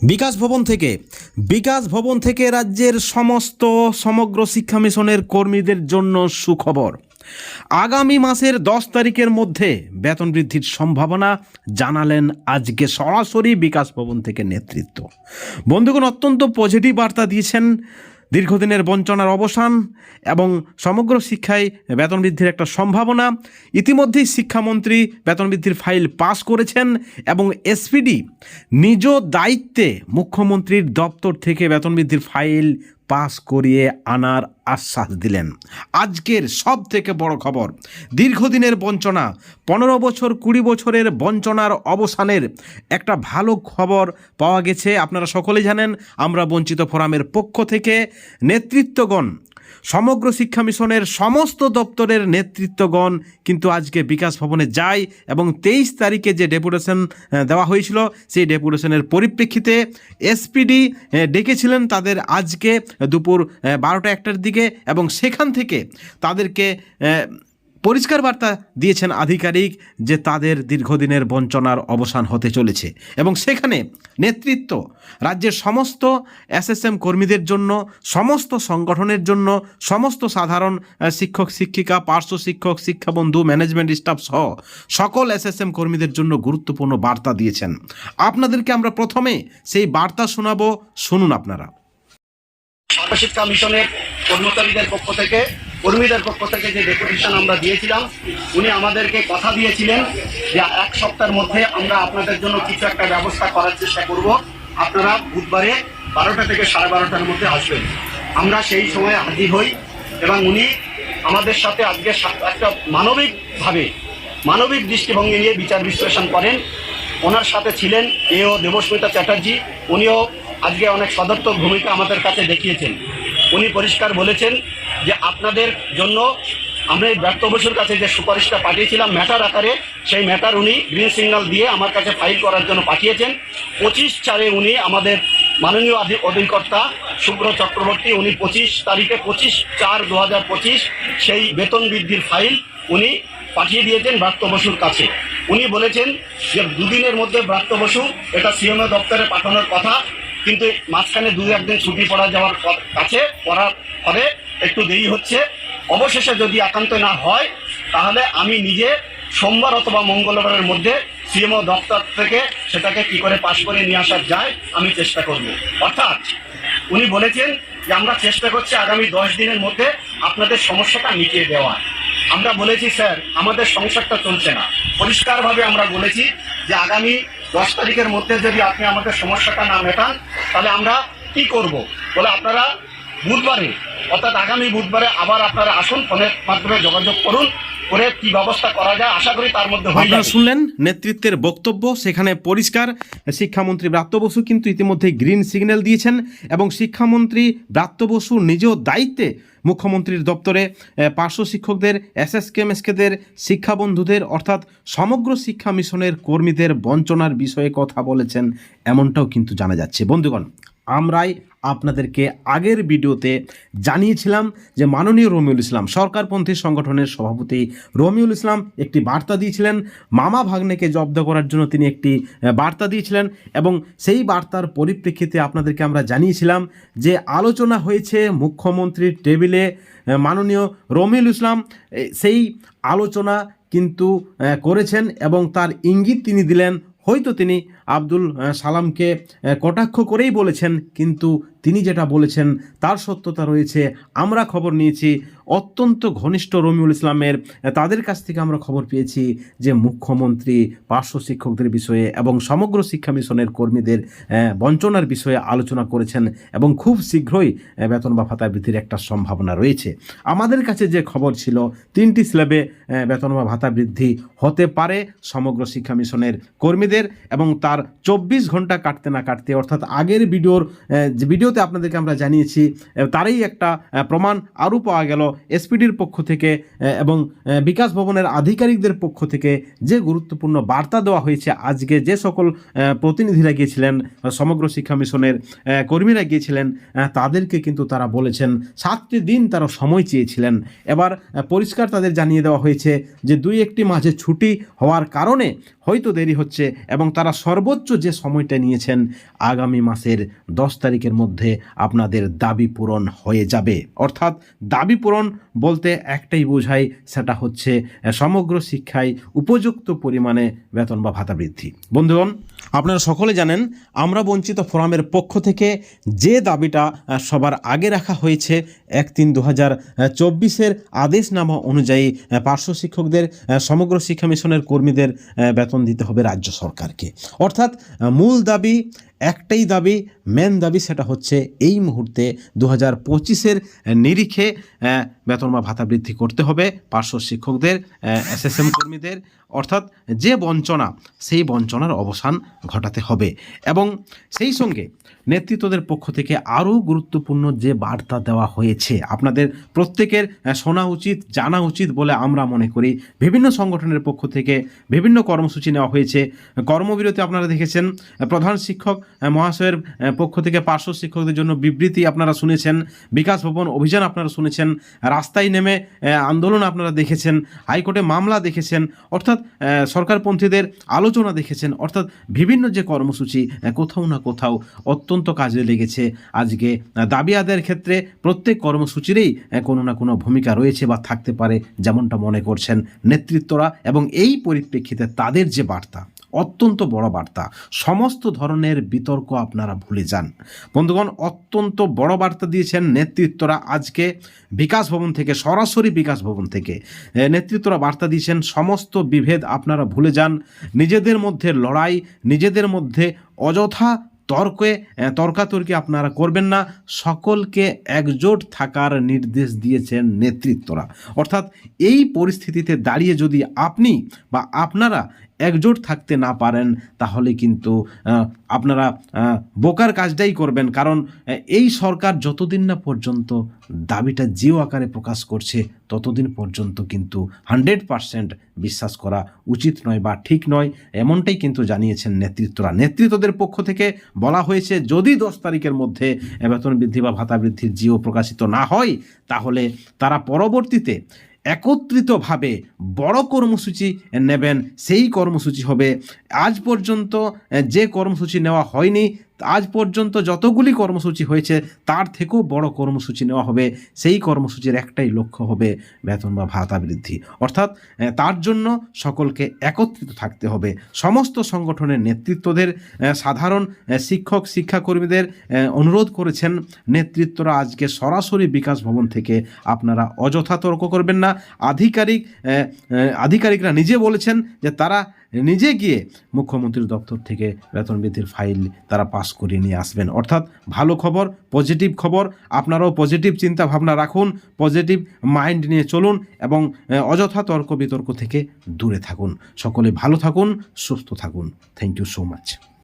বিকাশ ভবন থেকে রাজ্যের সমগ্র শিক্ষা মিশনের কর্মীদের জন্য সুখবর। আগামী মাসের 10 তারিখের মধ্যে বেতন বৃদ্ধির সম্ভাবনা জানালেন আজকে সরাসরি বিকাশ ভবন থেকে নেতৃত্ব। বন্ধুগণ, অত্যন্ত পজিটিভ বার্তা দিয়েছেন। দীর্ঘদিনের বঞ্চনার অবসান এবং সমগ্র শিক্ষায় বেতন বৃদ্ধির একটা সম্ভাবনা। ইতিমধ্যেই শিক্ষামন্ত্রী বেতন বৃদ্ধির ফাইল পাস করেছেন এবং এসপিডি নিজ দায়িত্বে মুখ্যমন্ত্রীর দপ্তর থেকে বেতন বৃদ্ধির ফাইল পাস করিয়ে আনার আশ্বাস দিলেন। আজকের সব থেকে বড় খবর, দীর্ঘদিনের বঞ্চনা, 15 বছর 20 বছরের বঞ্চনার অবসানের একটা ভালো খবর পাওয়া গেছে। আপনারা সকলেই জানেন, আমরা বঞ্চিত ফোরামের পক্ষ থেকে নেতৃত্বগণ, সমগ্র শিক্ষা মিশনের সমস্ত দপ্তরের নেতৃত্বগণ কিন্তু আজকে বিকাশ ভবনে যায় এবং 23 তারিখে যে ডেপুটেশন দেওয়া হয়েছিল সেই ডেপুটেশনের পরিপ্রেক্ষিতে এসপিডি ডেকেছিলেন তাদের আজকে দুপুর 12টা-1টার দিকে এবং সেখান থেকে তাদেরকে পরিষ্কার বার্তা দিয়েছেন আধিকারিক যে তাদের দীর্ঘদিনের বঞ্চনার অবসান হতে চলেছে এবং সেখানে নেতৃত্ব রাজ্যের সমস্ত এসএসএম কর্মীদের জন্য, সমস্ত সংগঠনের জন্য, সমস্ত সাধারণ শিক্ষক শিক্ষিকা, পার্শ্ব শিক্ষক, শিক্ষাবন্ধু, ম্যানেজমেন্ট স্টাফ সহ সকল এসএসএম কর্মীদের জন্য গুরুত্বপূর্ণ বার্তা দিয়েছেন। আপনাদেরকে আমরা প্রথমে সেই বার্তা শোনাবো, শুনুন আপনারা। শিক্ষা মিশনের কর্মচারীদের পক্ষ থেকে, কর্মীদের পক্ষ থেকে যে ডেপুটেশন আমরা দিয়েছিলাম, উনি আমাদেরকে কথা দিয়েছিলেন যে 1 সপ্তাহের মধ্যে আমরা আপনাদের জন্য কিছু একটা ব্যবস্থা করার চেষ্টা করব, আপনারা বুধবারে 12টা থেকে 12:30টার মধ্যে আসবেন। আমরা সেই সময় হাজির হই এবং উনি আমাদের সাথে আজকে একটা মানবিক দৃষ্টিভঙ্গি নিয়ে বিচার বিশ্লেষণ করেন। ওনার সাথে ছিলেন এও দেবস্মিতা চ্যাটার্জি, উনিও আজকে অনেক সদর্থক ভূমিকা আমাদের কাছে দেখিয়েছেন। উনি পরিষ্কার বলেছেন যে আপনাদের জন্য আমরা এই ব্রাত্য বসুর কাছে যে সুপারিশটা পাঠিয়েছিলাম ম্যাটার আকারে, সেই ম্যাটার উনি গ্রিন সিগন্যাল দিয়ে আমার কাছে ফাইল করার জন্য পাঠিয়েছেন। 25/4 উনি আমাদের মাননীয় অধিকর্তা শুভ্র চক্রবর্তী, উনি 25 তারিখে 25/4/2025 সেই বেতন বৃদ্ধির ফাইল উনি পাঠিয়ে দিয়েছেন ব্রাত্য বসুর কাছে। উনি বলেছেন যে 2 দিনের মধ্যে ব্রাত্য বসু এটা সিএমও দপ্তরে পাঠানোর কথা, কিন্তু মাঝখানে 2-1 দিন ছুটি পড়া যাওয়ার কাছে পড়ার ফলে একটু দেরি হচ্ছে। অবশেষে যদি একান্ত না হয় তাহলে আমি নিজে সোমবার অথবা মঙ্গলবারের মধ্যে সিএমও দপ্তর থেকে সেটাকে কি করে পাশ করে নিয়ে আসার যায় আমি চেষ্টা করব। অর্থাৎ উনি বলেছেন যে আমরা চেষ্টা করছি আগামী 10 দিনের মধ্যে আপনাদের সমস্যাটা মিটিয়ে দেওয়া। আমরা বলেছি স্যার আমাদের সংসারটা চলছে না, পরিষ্কারভাবে আমরা বলেছি যে আগামী 10 তারিখের মধ্যে যদি আপনি আমাদের সমস্যাটা না মেটান তাহলে আমরা কি করব। বলে আপনারা বুধবারে, অর্থাৎ আগামী বুধবারে আবার আপনারা আসুন, ফোনের মাধ্যমে যোগাযোগ করুন, করে কি ব্যবস্থা করা যায় আশা করি তার মধ্যে হয়ে যাবে। আপনারা শুনলেন নেতৃত্বের বক্তব্য, সেখানে পরিষ্কার শিক্ষামন্ত্রী ব্রাত্য বসু কিন্তু ইতিমধ্যে গ্রিন সিগন্যাল দিয়েছেন এবং শিক্ষামন্ত্রী ব্রাত্য বসু নিজেও দায়িত্বে মুখ্যমন্ত্রীর দপ্তরে পার্শ্ব শিক্ষকদের, এসএসকেএমএসকেদের, শিক্ষাবন্ধুদের অর্থাৎ সমগ্র শিক্ষা মিশনের কর্মীদের বঞ্চনার বিষয়ে কথা বলেছেন, এমনটাও কিন্তু জানা যাচ্ছে। বন্ধুগণ, আমরাই আপনাদেরকে আগের ভিডিওতে জানিয়েছিলাম যে মাননীয় রমিউল ইসলাম, সরকারপন্থী সংগঠনের সভাপতি রমিউল ইসলাম একটি বার্তা দিয়েছিলেন, মামা ভাগ্নেকে জব্দ করার জন্য তিনি একটি বার্তা দিয়েছিলেন এবং সেই বার্তার পরিপ্রেক্ষিতে আপনাদেরকে আমরা জানিয়েছিলাম যে আলোচনা হয়েছে মুখ্যমন্ত্রীর টেবিলে। মাননীয় রমিউল ইসলাম সেই আলোচনা কিন্তু করেছেন এবং তার ইঙ্গিত তিনি দিলেন। হয়তো তিনি আব্দুল সালামকে কটাক্ষ করেই বলেছেন, কিন্তু তিনি যেটা বলেছেন তার সত্যতা রয়েছে। আমরা খবর নিয়েছি অত্যন্ত ঘনিষ্ঠ রমিউল ইসলামের, তাদের কাছ থেকে আমরা খবর পেয়েছি যে মুখ্যমন্ত্রী পার্শ্ব শিক্ষকদের বিষয়ে এবং সমগ্র শিক্ষা মিশনের কর্মীদের বঞ্চনার বিষয়ে আলোচনা করেছেন এবং খুব শীঘ্রই বেতন বা ভাতা বৃদ্ধির একটা সম্ভাবনা রয়েছে। আমাদের কাছে যে খবর ছিল 3টি স্ল্যাবে বেতন বা ভাতা বৃদ্ধি হতে পারে সমগ্র শিক্ষা মিশনের কর্মীদের এবং তার 24 ঘন্টা কাটতে না কাটতে, অর্থাৎ আগের ভিডিওতে আপনাদেরকে আমরা জানিয়েছি, তারই একটা প্রমাণ আরও পাওয়া গেল এসপিডির পক্ষ থেকে এবং বিকাশ ভবনের আধিকারিকদের পক্ষ থেকে যে গুরুত্বপূর্ণ বার্তা দেওয়া হয়েছে। আজকে যে সকল প্রতিনিধিরা গিয়েছিলেন, সমগ্র শিক্ষা মিশনের কর্মীরা গিয়েছিলেন, তাদেরকে কিন্তু তারা বলেছেন 7টি দিন তারা সময় চেয়েছিলেন। এবার পরিষ্কার তাদের জানিয়ে দেওয়া হয়েছে যে 2-1টি মাঝে ছুটি হওয়ার কারণে হয়তো দেরি হচ্ছে এবং তারা সর্বোচ্চ যে সময়টা নিয়েছেন আগামী মাসের 10 তারিখের মধ্যে আপনাদের দাবি পূরণ হয়ে যাবে। অর্থাৎ দাবি পূরণ বলতে একটাই বোঝায়, সেটা হচ্ছে সমগ্র শিক্ষায় উপযুক্ত পরিমাণে বেতন বা ভাতা বৃদ্ধি। বন্ধুগণ, আপনারা সকলে জানেন আমরা বঞ্চিত ফোরামের পক্ষ থেকে যে দাবিটা সবার আগে রাখা হয়েছে 1/3/2024 আদেশনামা অনুযায়ী পার্শ্ব শিক্ষকদের সমগ্র শিক্ষা মিশনের কর্মীদের বেতন দিতে হবে রাজ্য সরকারকে। অর্থাৎ মূল দাবি একটাই দাবি, মেন দাবি, সেটা হচ্ছে এই মুহূর্তে 2025-এর নিরিখে বেতন বা ভাতা বৃদ্ধি করতে হবে পার্শ্ব শিক্ষকদের, এসএসএম কর্মীদের। অর্থাৎ যে বঞ্চনা, সেই বঞ্চনার অবসান ঘটাতে হবে। এবং সেই সঙ্গে নেতৃত্বদের পক্ষ থেকে আরও গুরুত্বপূর্ণ যে বার্তা দেওয়া হয়েছে আপনাদের প্রত্যেকের শোনা উচিত, জানা উচিত বলে আমরা মনে করি। বিভিন্ন সংগঠনের পক্ষ থেকে বিভিন্ন কর্মসূচি নেওয়া হয়েছে। কর্মবিরতি আপনারা দেখেছেন, প্রধান শিক্ষক মহাশয়ের পক্ষ থেকে পার্শ্ব শিক্ষকদের জন্য বিবৃতি আপনারা শুনেছেন, বিকাশ ভবন অভিযান আপনারা শুনেছেন, রাস্তায় নেমে আন্দোলন আপনারা দেখেছেন, হাইকোর্টে মামলা দেখেছেন, অর্থাৎ সরকারপন্থীদের আলোচনা দেখেছেন। অর্থাৎ বিভিন্ন যে কর্মসূচি কোথাও না কোথাও অত্যন্ত কাজে লেগেছে। আজকে দাবি আদায়ের ক্ষেত্রে প্রত্যেক কর্মসূচিরই কোনো না কোনো ভূমিকা রয়েছে বা থাকতে পারে, যেমনটা মনে করছেন নেতৃত্বরা। এবং এই পরিপ্রেক্ষিতে তাদের যে বার্তা, অত্যন্ত বড় বার্তা, সমস্ত ধরনের বিতর্ক আপনারা ভুলে যান। বন্ধুগণ, অত্যন্ত বড় বার্তা দিয়েছেন নেতৃত্বরা আজকে বিকাশ ভবন থেকে, সরাসরি বিকাশ ভবন থেকে নেতৃত্বরা বার্তা দিয়েছেন। সমস্ত বিভেদ আপনারা ভুলে যান, নিজেদের মধ্যে লড়াই, নিজেদের মধ্যে অযথা তর্কাতর্কি আপনারা করবেন না, সকলকে একজোট থাকার নির্দেশ দিয়েছেন নেতৃত্বরা। অর্থাৎ এই পরিস্থিতিতে দাঁড়িয়ে যদি আপনি বা আপনারা একজোট থাকতে না পারেন, তাহলে কিন্তু আপনারা বোকার কাজটাই করবেন। কারণ এই সরকার যতদিন না পর্যন্ত দাবিটা জিও আকারে প্রকাশ করছে, ততদিন পর্যন্ত কিন্তু 100% বিশ্বাস করা উচিত নয় বা ঠিক নয়, এমনটাই কিন্তু জানিয়েছেন নেতৃত্বরা। নেতৃত্বদের পক্ষ থেকে বলা হয়েছে যদি 10 তারিখের মধ্যে বেতন বৃদ্ধি বা ভাতা বৃদ্ধির জিও প্রকাশিত না হয়, তাহলে তারা পরবর্তীতে একত্রিতভাবে বড় কর্মসূচি নেবেন। সেই কর্মসূচি হবে আজ পর্যন্ত যে কর্মসূচি নেওয়া হয়নি, আজ পর্যন্ত যতগুলি কর্মসূচি হয়েছে তার থেকেও বড় কর্মসূচি নেওয়া হবে। সেই কর্মসূচির একটাই লক্ষ্য হবে বেতন বা ভাতা বৃদ্ধি। অর্থাৎ তার জন্য সকলকে একত্রিত থাকতে হবে। সমস্ত সংগঠনের নেতৃত্বদের, সাধারণ শিক্ষক শিক্ষাকর্মীদের অনুরোধ করেছেন নেতৃত্বরা আজকে সরাসরি বিকাশ ভবন থেকে আপনারা অযথা তর্ক করবেন না। আধিকারিকরা নিজে বলেছেন যে তারা নিজে গিয়ে মুখ্যমন্ত্রীর দপ্তর থেকে বেতন বৃদ্ধির ফাইল তারা পাস করিয়ে নিয়ে আসবেন। অর্থাৎ ভালো খবর, পজিটিভ খবর। আপনারাও পজিটিভ চিন্তা ভাবনা রাখুন, পজিটিভ মাইন্ড নিয়ে চলুন এবং অযথা তর্ক বিতর্ক থেকে দূরে থাকুন। সকলে ভালো থাকুন, সুস্থ থাকুন। Thank you so much.